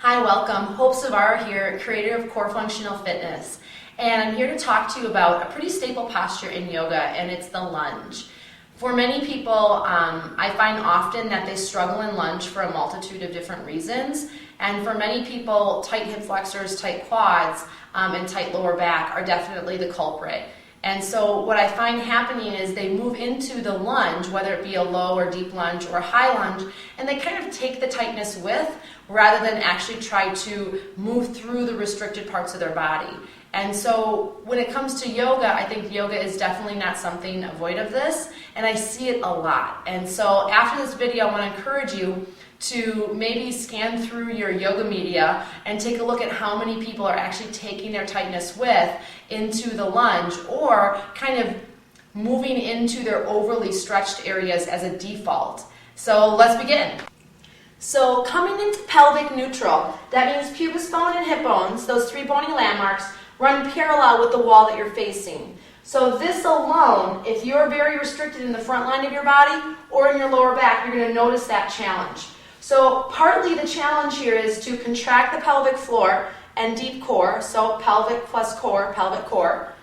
Hi, welcome. Hope Zvara here, creator of Core Functional Fitness. And I'm here to talk to you about a pretty staple posture in yoga, and it's the lunge. For many people, I find often that they struggle in lunge for a multitude of different reasons. And for many people, tight hip flexors, tight quads, and tight lower back are definitely the culprit. And so what I find happening is they move into the lunge, whether it be a low or deep lunge or a high lunge, and they kind of take the tightness with rather than actually try to move through the restricted parts of their body. And so when it comes to yoga, I think yoga is definitely not something void of this, and I see it a lot. And so after this video, I want to encourage you to maybe scan through your yoga media and take a look at how many people are actually taking their tightness with into the lunge or kind of moving into their overly stretched areas as a default. So let's begin. So coming into pelvic neutral, that means pubis bone and hip bones, those three bony landmarks, run parallel with the wall that you're facing. So this alone, if you're very restricted in the front line of your body or in your lower back, you're going to notice that challenge. So partly the challenge here is to contract the pelvic floor and deep core, so pelvic plus core, pelvic core.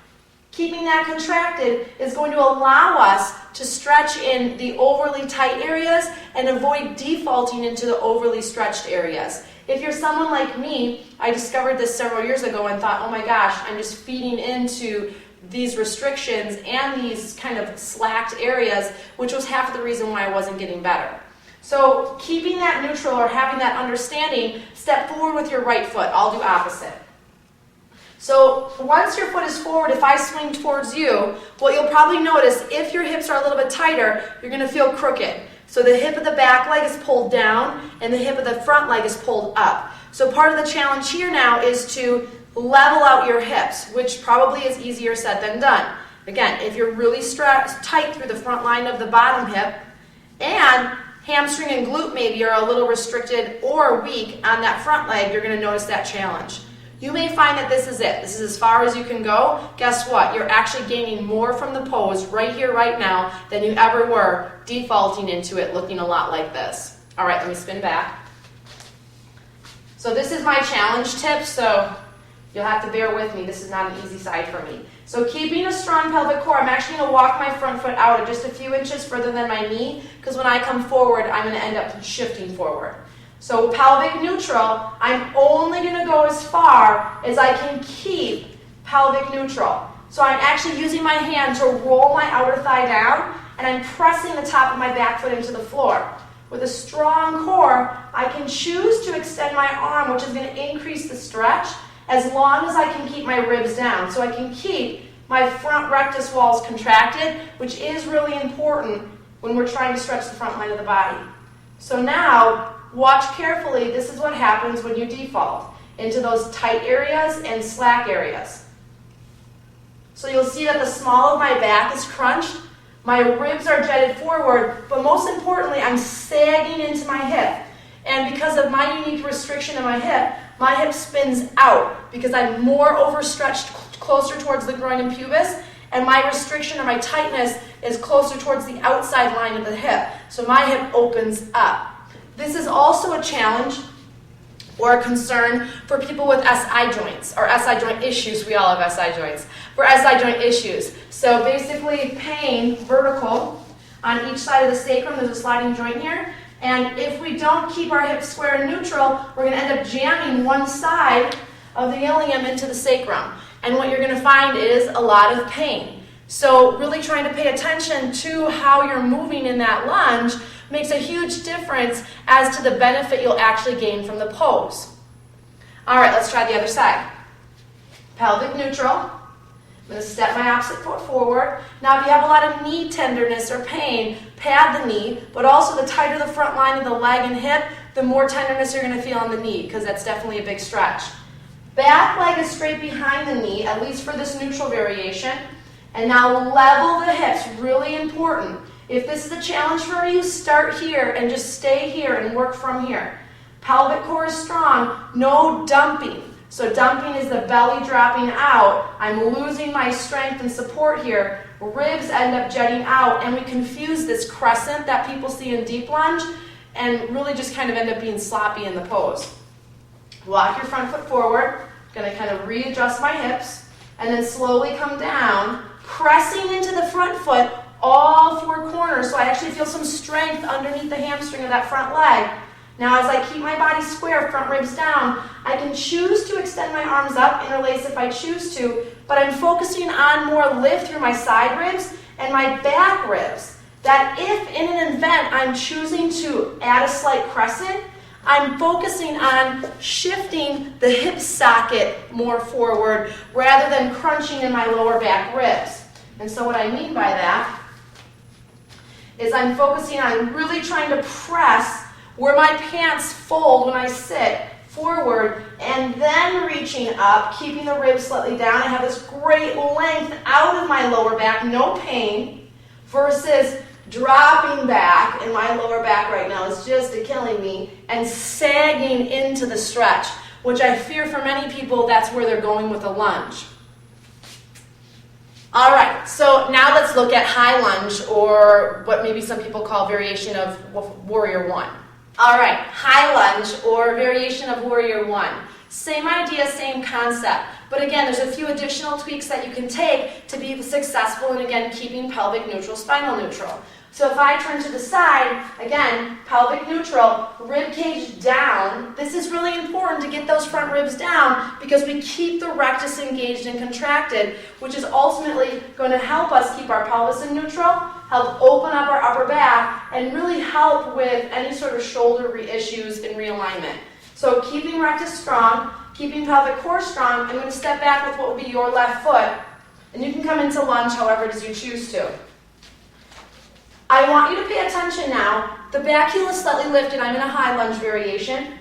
Keeping that contracted is going to allow us to stretch in the overly tight areas and avoid defaulting into the overly stretched areas. If you're someone like me, I discovered this several years ago and thought, oh my gosh, I'm just feeding into these restrictions and these kind of slacked areas, which was half of the reason why I wasn't getting better. So keeping that neutral or having that understanding, step forward with your right foot. I'll do opposite. So once your foot is forward, if I swing towards you, what you'll probably notice, if your hips are a little bit tighter, you're going to feel crooked. So the hip of the back leg is pulled down and the hip of the front leg is pulled up. So part of the challenge here now is to level out your hips, which probably is easier said than done. Again, if you're really tight through the front line of the bottom hip and hamstring and glute maybe are a little restricted or weak on that front leg, you're going to notice that challenge. You may find that this is it. This is as far as you can go. Guess what? You're actually gaining more from the pose right here, right now, than you ever were defaulting into it looking a lot like this. All right, let me spin back. So this is my challenge tip, so you'll have to bear with me. This is not an easy side for me. So keeping a strong pelvic core, I'm actually going to walk my front foot out just a few inches further than my knee, because when I come forward, I'm going to end up shifting forward. So pelvic neutral, I'm only going to go as far as I can keep pelvic neutral. So I'm actually using my hand to roll my outer thigh down, and I'm pressing the top of my back foot into the floor. With a strong core, I can choose to extend my arm, which is going to increase the stretch, as long as I can keep my ribs down. So I can keep my front rectus walls contracted, which is really important when we're trying to stretch the front line of the body. So now, watch carefully. This is what happens when you default into those tight areas and slack areas. So you'll see that the small of my back is crunched, my ribs are jetted forward, but most importantly, I'm sagging into my hip. And because of my unique restriction in my hip spins out because I'm more overstretched closer towards the groin and pubis, and my restriction or my tightness is closer towards the outside line of the hip. So my hip opens up. This is also a challenge or a concern for people with SI joints or SI joint issues. We all have SI joints. For SI joint issues. So basically pain vertical on each side of the sacrum. There's a sliding joint here. And if we don't keep our hips square and neutral, we're going to end up jamming one side of the ilium into the sacrum. And what you're going to find is a lot of pain. So really trying to pay attention to how you're moving in that lunge makes a huge difference as to the benefit you'll actually gain from the pose. All right, let's try the other side. Pelvic neutral. I'm going to step my opposite foot forward. Now, if you have a lot of knee tenderness or pain, pad the knee, but also the tighter the front line of the leg and hip, the more tenderness you're going to feel on the knee, because that's definitely a big stretch. Back leg is straight behind the knee, at least for this neutral variation. And now level the hips, really important. If this is a challenge for you, start here and just stay here and work from here. Pelvic core is strong, no dumping. So dumping is the belly dropping out. I'm losing my strength and support here. Ribs end up jetting out, and we confuse this crescent that people see in deep lunge and really just kind of end up being sloppy in the pose. Walk your front foot forward. I'm going to kind of readjust my hips, and then slowly come down, pressing into the front foot all four corners, so I actually feel some strength underneath the hamstring of that front leg. Now as I keep my body square, front ribs down, I can choose to extend my arms up, interlace if I choose to, but I'm focusing on more lift through my side ribs and my back ribs. That if in an event I'm choosing to add a slight crescent, I'm focusing on shifting the hip socket more forward rather than crunching in my lower back ribs. And so what I mean by that is I'm focusing on really trying to press where my pants fold when I sit forward, and then reaching up, keeping the ribs slightly down. I have this great length out of my lower back, no pain, versus dropping back, and my lower back right now is just killing me, and sagging into the stretch, which I fear for many people that's where they're going with a lunge. All right, so now let's look at high lunge, or what maybe some people call variation of warrior one. All right, high lunge or variation of warrior one. Same idea, same concept. But again, there's a few additional tweaks that you can take to be successful in, again, keeping pelvic neutral, spinal neutral. So if I turn to the side, again, pelvic neutral, rib cage down. This is really important to get those front ribs down because we keep the rectus engaged and contracted, which is ultimately going to help us keep our pelvis in neutral, help open up our upper back, and really help with any sort of shoulder issues and realignment. So keeping rectus strong, keeping pelvic core strong, I'm going to step back with what will be your left foot, and you can come into lunge however it is you choose to. I want you to pay attention now. The back heel is slightly lifted. I'm in a high lunge variation.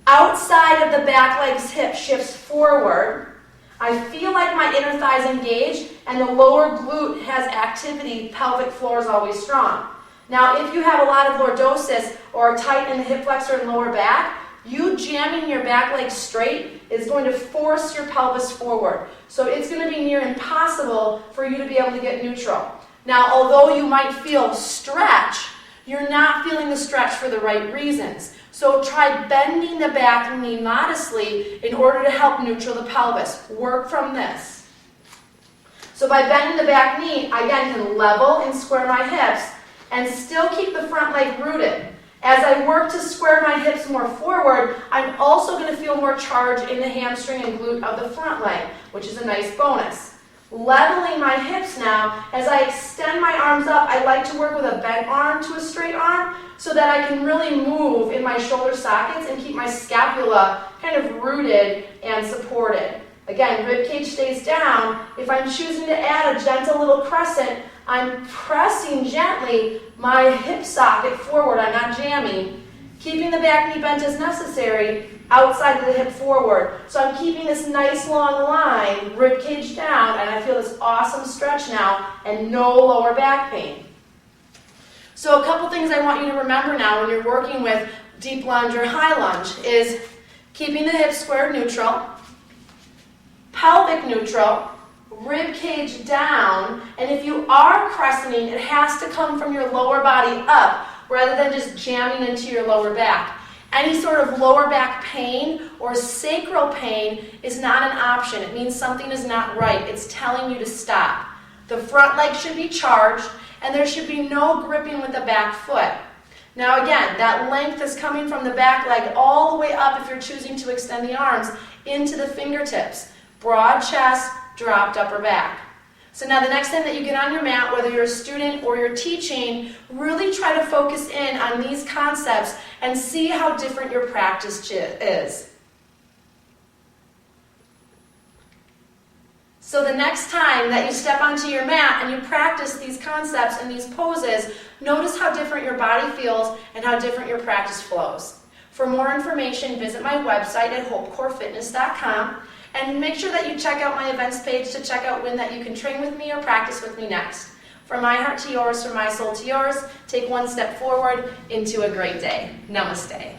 Outside of the back leg's hip shifts forward. I feel like my inner thighs engaged and the lower glute has activity. Pelvic floor is always strong. Now, if you have a lot of lordosis or tight in the hip flexor and lower back, you jamming your back leg straight is going to force your pelvis forward. So it's going to be near impossible for you to be able to get neutral. Now, although you might feel stretch, you're not feeling the stretch for the right reasons. So try bending the back knee modestly in order to help neutral the pelvis. Work from this. So by bending the back knee, I again can level and square my hips and still keep the front leg rooted. As I work to square my hips more forward, I'm also going to feel more charge in the hamstring and glute of the front leg, which is a nice bonus. Leveling my hips now, as I extend my arms up, I like to work with a bent arm to a straight arm so that I can really move in my shoulder sockets and keep my scapula kind of rooted and supported. Again, rib cage stays down. If I'm choosing to add a gentle little crescent, I'm pressing gently my hip socket forward. I'm not jamming. Keeping the back knee bent as necessary, outside of the hip forward. So I'm keeping this nice long line, rib cage down, and I feel this awesome stretch now and no lower back pain. So a couple things I want you to remember now when you're working with deep lunge or high lunge is keeping the hips squared neutral, pelvic neutral, rib cage down, and if you are crescenting, it has to come from your lower body up rather than just jamming into your lower back. Any sort of lower back pain or sacral pain is not an option. It means something is not right. It's telling you to stop. The front leg should be charged, and there should be no gripping with the back foot. Now again, that length is coming from the back leg all the way up if you're choosing to extend the arms into the fingertips. Broad chest, dropped upper back. So now the next time that you get on your mat, whether you're a student or you're teaching, really try to focus in on these concepts and see how different your practice is. So the next time that you step onto your mat and you practice these concepts and these poses, notice how different your body feels and how different your practice flows. For more information, visit my website at hopecorefitness.com. And make sure that you check out my events page to check out when that you can train with me or practice with me next. From my heart to yours, from my soul to yours, take one step forward into a great day. Namaste.